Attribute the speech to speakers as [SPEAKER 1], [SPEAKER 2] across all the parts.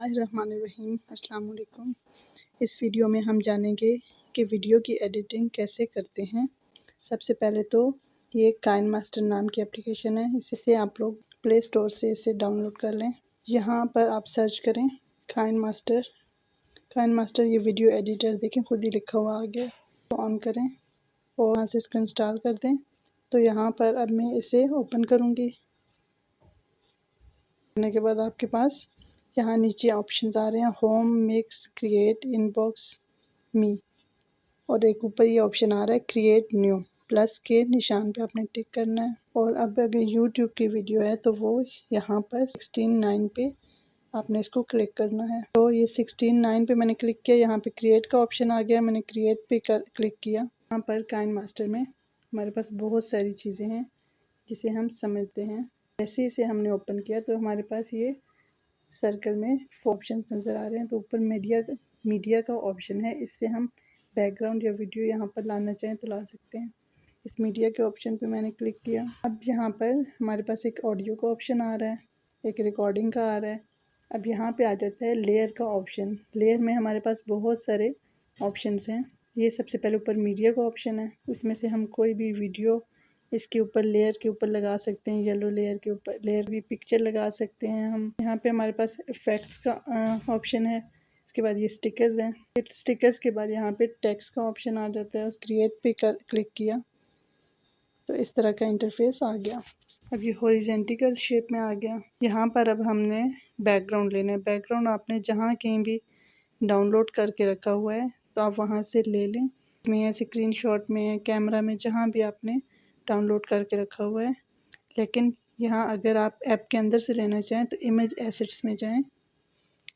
[SPEAKER 1] बिस्मिल्लाहिर्रहमानिर्रहीम। अस्सलाम वालेकुम। इस वीडियो में हम जानेंगे कि वीडियो की एडिटिंग कैसे करते हैं। सबसे पहले तो ये काइन मास्टर नाम की एप्लीकेशन है, इसे आप लोग प्ले स्टोर से इसे डाउनलोड कर लें। यहाँ पर आप सर्च करें काइन मास्टर। ये वीडियो एडिटर देखें खुद ही लिखा हुआ आ गया, तो ऑन करें और यहाँ से इसको इंस्टॉल कर दें। तो यहाँ पर अब मैं इसे ओपन करूँगी। करने के बाद आपके पास यहाँ नीचे ऑप्शंस आ रहे हैं, होम, मिक्स, क्रिएट, इनबॉक्स, मी, और एक ऊपर ये ऑप्शन आ रहा है क्रिएट न्यू। प्लस के निशान पे आपने टिक करना है। और अब अगर यूट्यूब की वीडियो है तो वो यहाँ पर 16:9 पे आपने इसको क्लिक करना है। तो ये 16:9 पे मैंने क्लिक किया, यहाँ पे क्रिएट का ऑप्शन आ गया, मैंने क्रिएट पे क्लिक किया। यहाँ पर काइन मास्टर में हमारे पास बहुत सारी चीज़ें हैं जिसे हम समझते हैं। जैसे इसे हमने ओपन किया तो हमारे पास ये सर्कल में ऑप्शन नज़र आ रहे हैं। तो ऊपर मीडिया का ऑप्शन है, इससे हम बैकग्राउंड या वीडियो यहाँ पर लाना चाहें तो ला सकते हैं। इस मीडिया के ऑप्शन पे मैंने क्लिक किया। अब यहाँ पर हमारे पास एक ऑडियो का ऑप्शन आ रहा है, एक रिकॉर्डिंग का आ रहा है। अब यहाँ पे आ जाता है लेयर का ऑप्शन। लेयर में हमारे पास बहुत सारे ऑप्शंस हैं। ये सबसे पहले ऊपर मीडिया का ऑप्शन है, इसमें से हम कोई भी वीडियो इसके ऊपर लेयर के ऊपर लगा सकते हैं। येलो लेयर के ऊपर लेयर भी पिक्चर लगा सकते हैं हम। यहाँ पे हमारे पास इफेक्ट्स का ऑप्शन है। इसके बाद ये स्टिकर्स हैं। स्टिकर्स के बाद यहाँ पे टेक्स्ट का ऑप्शन आ जाता है। उस क्रिएट पे क्लिक किया तो इस तरह का इंटरफेस आ गया। अब ये हॉरिजॉन्टल शेप में आ गया। यहाँ पर अब हमने बैकग्राउंड लेना है। बैकग्राउंड आपने जहाँ कहीं भी डाउनलोड करके रखा हुआ है तो आप वहाँ से ले लें। में स्क्रीनशॉट में, कैमरा में, जहाँ भी आपने डाउनलोड करके रखा हुआ है। लेकिन यहाँ अगर आप ऐप के अंदर से लेना चाहें तो इमेज एसेट्स में जाएं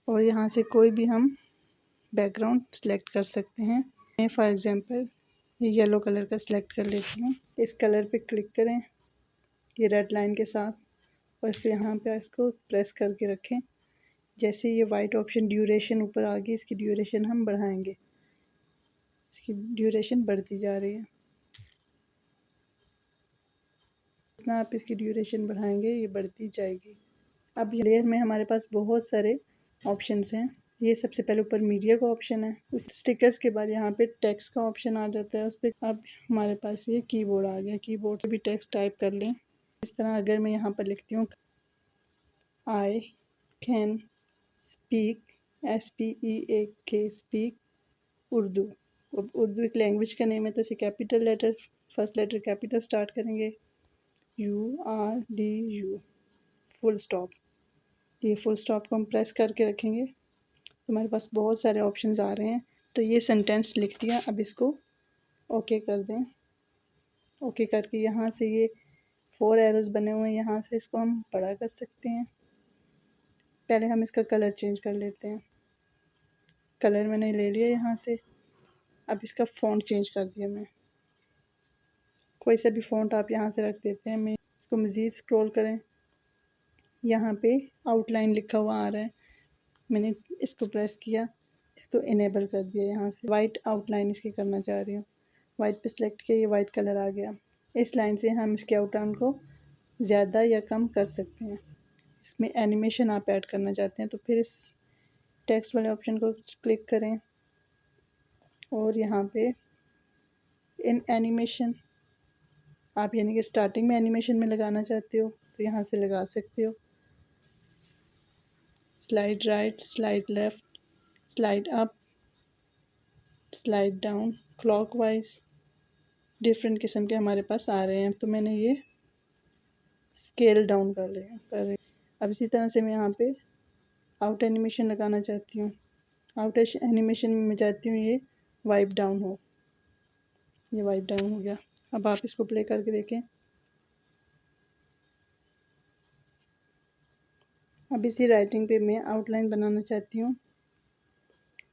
[SPEAKER 1] और यहाँ से कोई भी हम बैकग्राउंड सेलेक्ट कर सकते हैं। मैं फॉर एग्जांपल ये येलो कलर का सिलेक्ट कर लेती हूँ। इस कलर पे क्लिक करें ये रेड लाइन के साथ और फिर यहाँ पे इसको प्रेस करके रखें। जैसे ये वाइट ऑप्शन ड्यूरेशन ऊपर आ गई, इसकी ड्यूरेशन हम बढ़ाएंगे। इसकी ड्यूरेशन बढ़ती जा रही है। जितना आप इसकी ड्यूरेशन बढ़ाएंगे ये बढ़ती जाएगी। अब लेयर में हमारे पास बहुत सारे ऑप्शंस हैं। ये सबसे पहले ऊपर मीडिया का ऑप्शन है। उस स्टिकर्स के बाद यहाँ पे टेक्स्ट का ऑप्शन आ जाता है। उस पर अब हमारे पास ये कीबोर्ड आ गया। कीबोर्ड से भी टेक्स्ट टाइप कर लें। इस तरह अगर मैं यहाँ पर लिखती हूँ I can speak, SPEAK, speak Urdu. अब उर्दू एक लैंग्वेज का नेम है तो इसे capital letter, first letter capital start करेंगे, URDU, फुल स्टॉप। ये फुल स्टॉप को हम प्रेस करके रखेंगे तो हमारे पास बहुत सारे ऑप्शंस आ रहे हैं। तो ये सेंटेंस लिख दिया। अब इसको ओके कर दें। ओके करके यहाँ से ये 4 एरोज बने हुए हैं, यहाँ से इसको हम बड़ा कर सकते हैं। पहले हम इसका कलर चेंज कर लेते हैं। कलर मैंने ले लिया यहाँ से। अब इसका फ़ॉन्ट चेंज कर दिया मैं। कोई सा भी फ़ॉन्ट आप यहाँ से रख देते हैं। मैं इसको मज़ीद स्क्रॉल करें, यहाँ पे आउटलाइन लिखा हुआ आ रहा है, मैंने इसको प्रेस किया, इसको इनेबल कर दिया। यहाँ से वाइट आउटलाइन इसकी करना चाह रही हूँ। वाइट पे सिलेक्ट किया, ये वाइट कलर आ गया। इस लाइन से हम इसके आउटलाइन को ज़्यादा या कम कर सकते हैं। इसमें एनिमेशन आप ऐड करना चाहते हैं तो फिर इस टेक्स्ट वाले ऑप्शन को क्लिक करें और यहाँ पे इन एनिमेशन आप यानी कि स्टार्टिंग में एनिमेशन में लगाना चाहते हो तो यहाँ से लगा सकते हो। Slide right, slide left, slide up, slide down, clockwise, different किस्म के हमारे पास आ रहे हैं। तो मैंने ये स्केल डाउन कर रही। अब इसी तरह से मैं यहाँ पे आउट एनिमेशन लगाना चाहती हूँ। आउट एनिमेशन में मैं चाहती हूँ ये वाइप डाउन हो। ये वाइप डाउन हो गया। अब आप इसको प्ले करके देखें। अब इसी राइटिंग पे मैं आउटलाइन बनाना चाहती हूँ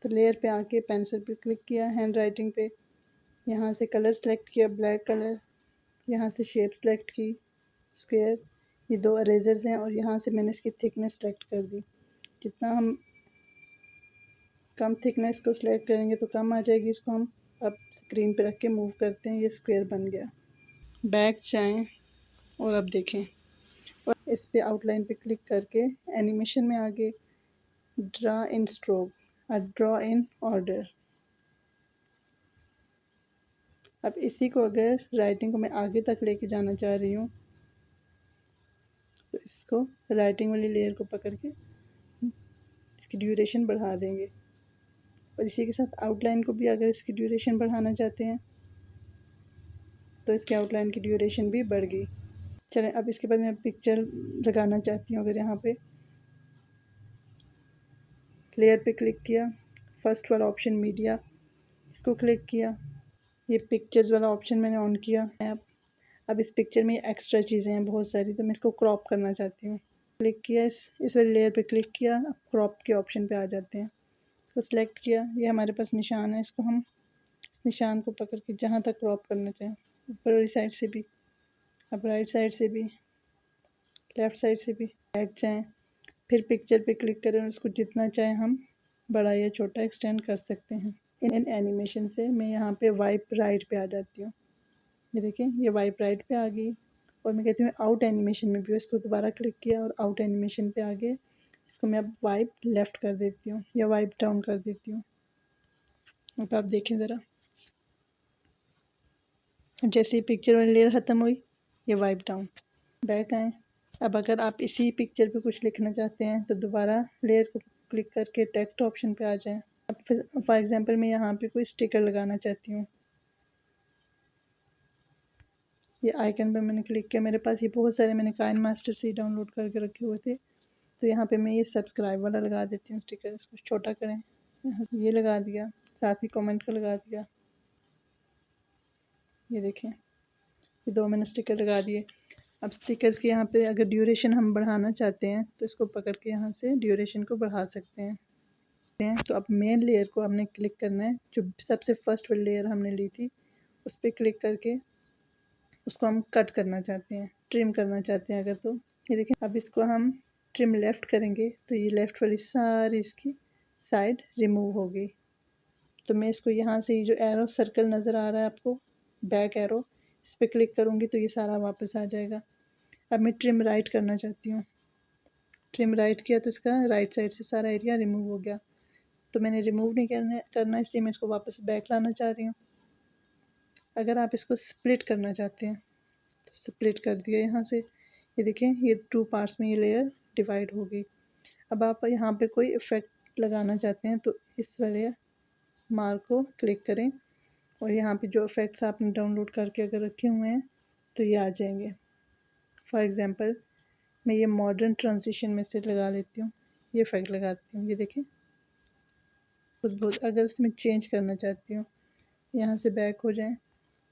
[SPEAKER 1] तो लेयर पे आके पेंसिल पे क्लिक किया, हैंड राइटिंग पे, यहाँ से कलर सेलेक्ट किया ब्लैक कलर, यहाँ से शेप सेलेक्ट की स्क्वायर, ये 2 अरेजर्स हैं और यहाँ से मैंने इसकी थिकनेस सेलेक्ट कर दी। जितना हम कम थिकनेस को सिलेक्ट करेंगे तो कम आ जाएगी। इसको हम अब स्क्रीन पे रख के मूव करते हैं, ये स्क्वायर बन गया। बैक जाएं और अब देखें और इस पे आउटलाइन पे क्लिक करके एनिमेशन में आगे draw in stroke, draw in order. अब इसी को अगर राइटिंग को मैं आगे तक लेके जाना चाह रही हूँ तो इसको राइटिंग वाली लेयर को पकड़ के इसकी ड्यूरेशन बढ़ा देंगे। और इसी के साथ आउटलाइन को भी अगर इसकी ड्यूरेशन बढ़ाना चाहते हैं तो इसके आउटलाइन की ड्यूरेशन भी बढ़ गई। चलें, अब इसके बाद मैं पिक्चर लगाना चाहती हूँ। अगर यहाँ पे लेयर पे क्लिक किया, फर्स्ट वाला ऑप्शन मीडिया, इसको क्लिक किया, ये पिक्चर्स वाला ऑप्शन मैंने ऑन किया। अब इस पिक्चर में एक्स्ट्रा चीज़ें हैं बहुत सारी, तो मैं इसको क्रॉप करना चाहती हूँ। क्लिक किया, इस वाली लेयर पे क्लिक किया, अब क्रॉप के ऑप्शन पे आ जाते हैं। इसको सिलेक्ट किया, ये हमारे पास निशान है, इसको हम इस निशान को पकड़ के जहाँ तक क्रॉप करना चाहें, ऊपर वाली साइड से भी, अब राइट साइड से भी, लेफ़्ट साइड से भी ऐड चाहें। फिर पिक्चर पे क्लिक करें और उसको जितना चाहें हम बड़ा या छोटा एक्सटेंड कर सकते हैं। इन एनिमेशन से मैं यहाँ पे वाइप राइट पे आ जाती हूँ। ये देखें, ये वाइप राइट पे आ गई। और मैं कहती हूँ आउट एनिमेशन में भी, इसको दोबारा क्लिक किया और आउट एनिमेशन पे आ गए। इसको मैं अब वाइप लेफ़्ट कर देती हूँ या वाइप डाउन कर देती हूँ। अब आप देखें ज़रा, जैसे ही पिक्चर वाली लेयर ख़त्म हुई, ये वाइप डाउन। बैक आएँ। अब अगर आप इसी पिक्चर पे कुछ लिखना चाहते हैं तो दोबारा लेयर को क्लिक करके टेक्स्ट ऑप्शन पे आ जाएं। अब फॉर एग्जांपल मैं यहाँ पे कोई स्टिकर लगाना चाहती हूँ। ये आइकन पे मैंने क्लिक किया, मेरे पास ये बहुत सारे मैंने काइन मास्टर से डाउनलोड करके रखे हुए थे। तो यहाँ पे मैं ये सब्सक्राइब वाला लगा देती हूँ स्टिकर, इसको छोटा करें, यहाँ से ये लगा दिया, साथ ही कमेंट का लगा दिया। ये देखें, ये दो मैंने स्टिकर लगा दिए। अब स्टिकर्स के यहाँ पे अगर ड्यूरेशन हम बढ़ाना चाहते हैं तो इसको पकड़ के यहाँ से ड्यूरेशन को बढ़ा सकते हैं। तो अब मेन लेयर को हमने क्लिक करना है, जो सबसे फर्स्ट वाली लेयर हमने ली थी उस पर क्लिक करके उसको हम कट करना चाहते हैं, ट्रिम करना चाहते हैं अगर। तो ये देखें, अब इसको हम ट्रिम लेफ़्ट करेंगे तो ये लेफ़्ट वाली सारी इसकी साइड रिमूव हो गई। तो मैं इसको यहाँ से, ये जो एरो सर्कल नज़र आ रहा है आपको, बैक एरो, इस पर क्लिक करूँगी तो ये सारा वापस आ जाएगा। अब मैं ट्रिम राइट करना चाहती हूँ, ट्रिम राइट किया तो इसका राइट साइड से सारा एरिया रिमूव हो गया। तो मैंने रिमूव नहीं करना, इसलिए मैं इसको वापस बैक लाना चाह रही हूँ। अगर आप इसको स्प्लिट करना चाहते हैं तो स्प्लिट कर दिया यहाँ से। ये देखें, ये 2 पार्ट्स में ये लेयर डिवाइड हो गई। अब आप यहाँ पे कोई इफ़ेक्ट लगाना चाहते हैं तो इस वाले मार्क को क्लिक करें और यहाँ पे जो इफ़ेक्ट्स आपने डाउनलोड करके अगर रखे हुए हैं तो ये आ जाएंगे। फॉर एग्ज़ाम्पल मैं ये मॉडर्न ट्रांजिशन में से लगा लेती हूँ, ये इफ़ेक्ट लगाती हूँ। ये देखें, खुद बहुत। अगर इसमें चेंज करना चाहती हूँ, यहाँ से बैक हो जाएं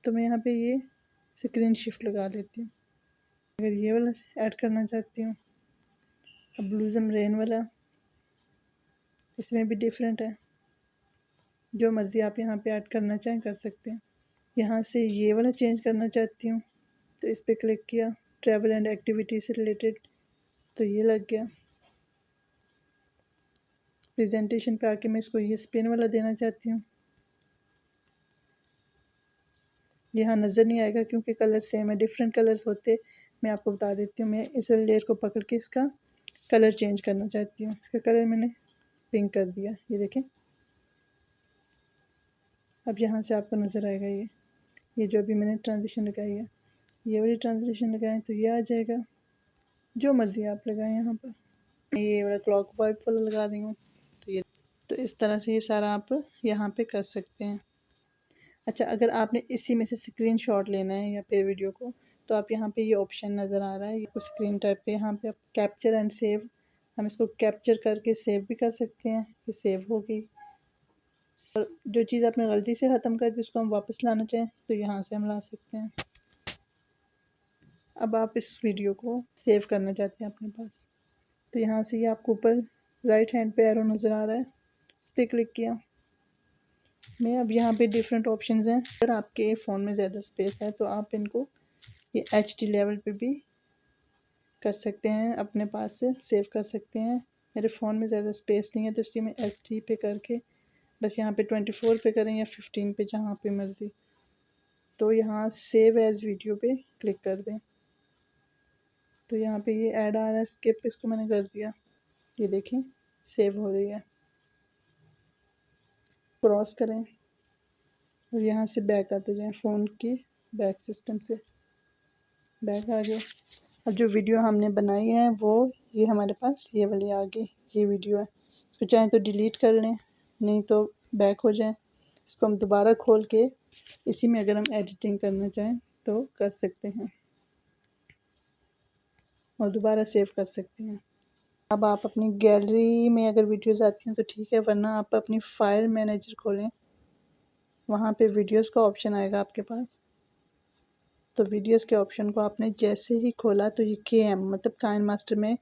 [SPEAKER 1] तो मैं यहाँ पे ये स्क्रीन शिफ्ट लगा लेती हूँ। अगर ये वाला ऐड करना चाहती हूँ, अब ब्लूज़म रेन वाला, इसमें भी डिफरेंट है, जो मर्ज़ी आप यहाँ पे ऐड करना चाहें कर सकते हैं। यहाँ से ये वाला चेंज करना चाहती हूँ तो इस पर क्लिक किया, ट्रैवल एंड एक्टिविटी से रिलेटेड, तो ये लग गया। प्रेजेंटेशन पे आके मैं इसको ये स्पिन वाला देना चाहती हूँ। यहाँ नज़र नहीं आएगा क्योंकि कलर सेम है, डिफरेंट कलर्स होते, मैं आपको बता देती हूँ। मैं इस वाले लेयर को पकड़ के इसका कलर चेंज करना चाहती हूँ। इसका कलर मैंने पिंक कर दिया, ये देखें। अब यहाँ से आपको नज़र आएगा ये जो अभी मैंने ट्रांजिशन लगाई है, ये वाली ट्रांजिशन लगाएं तो ये आ जाएगा। जो मर्ज़ी आप लगाएं, यहाँ पर ये वाला क्लॉक वाइप वाला लगा रही हूँ तो ये, तो इस तरह से ये सारा आप यहाँ पे कर सकते हैं। अच्छा, अगर आपने इसी में से स्क्रीनशॉट लेना है या फिर वीडियो को, तो आप यहाँ पे ये ऑप्शन नज़र आ रहा है, ये स्क्रीन टाइप पे, यहाँ पे आप कैप्चर एंड सेव, हम इसको कैप्चर करके सेव भी कर सकते हैं। ये सेव हो गई। और जो चीज़ आपने गलती से ख़त्म कर दी उसको हम वापस लाना चाहें तो यहाँ से हम ला सकते हैं। अब आप इस वीडियो को सेव करना चाहते हैं अपने पास, तो यहाँ से ये आपको ऊपर राइट हैंड पे एरो नज़र आ रहा है, इस पर क्लिक किया। मैं अब यहाँ पे डिफरेंट ऑप्शंस हैं। अगर आपके फ़ोन में ज़्यादा स्पेस है तो आप इनको ये HD लेवल पे भी कर सकते हैं, अपने पास से सेव कर सकते हैं। मेरे फ़ोन में ज़्यादा स्पेस नहीं है तो इसलिए मैं SD पे करके बस यहाँ पे 24 पे करें या 15 पे, जहाँ पे मर्ज़ी। तो यहाँ सेव एज़ वीडियो पे क्लिक कर दें तो यहाँ पे ये ऐड आ रहा है स्किप, इसको मैंने कर दिया। ये देखें, सेव हो रही है। क्रॉस करें और यहाँ से बैक आते जाएं, फ़ोन की बैक सिस्टम से बैक आ गए। अब जो वीडियो हमने बनाई है वो ये हमारे पास ये वाली आ गई, ये वीडियो है। इसको चाहें तो डिलीट कर लें, नहीं तो बैक हो जाए। इसको हम दोबारा खोल के इसी में अगर हम एडिटिंग करना चाहें तो कर सकते हैं और दोबारा सेव कर सकते हैं। अब आप अपनी गैलरी में अगर वीडियोस आती हैं तो ठीक है, वरना आप अपनी फ़ाइल मैनेजर खोलें, वहाँ पे वीडियोस का ऑप्शन आएगा आपके पास। तो वीडियोस के ऑप्शन को आपने जैसे ही खोला तो ये KM मतलब काइनमास्टर में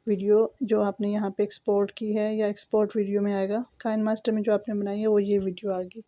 [SPEAKER 1] वीडियो जो आपने यहाँ पे एक्सपोर्ट की है या एक्सपोर्ट वीडियो में आएगा। काइनमास्टर में जो आपने बनाई है वो ये वीडियो आ गई।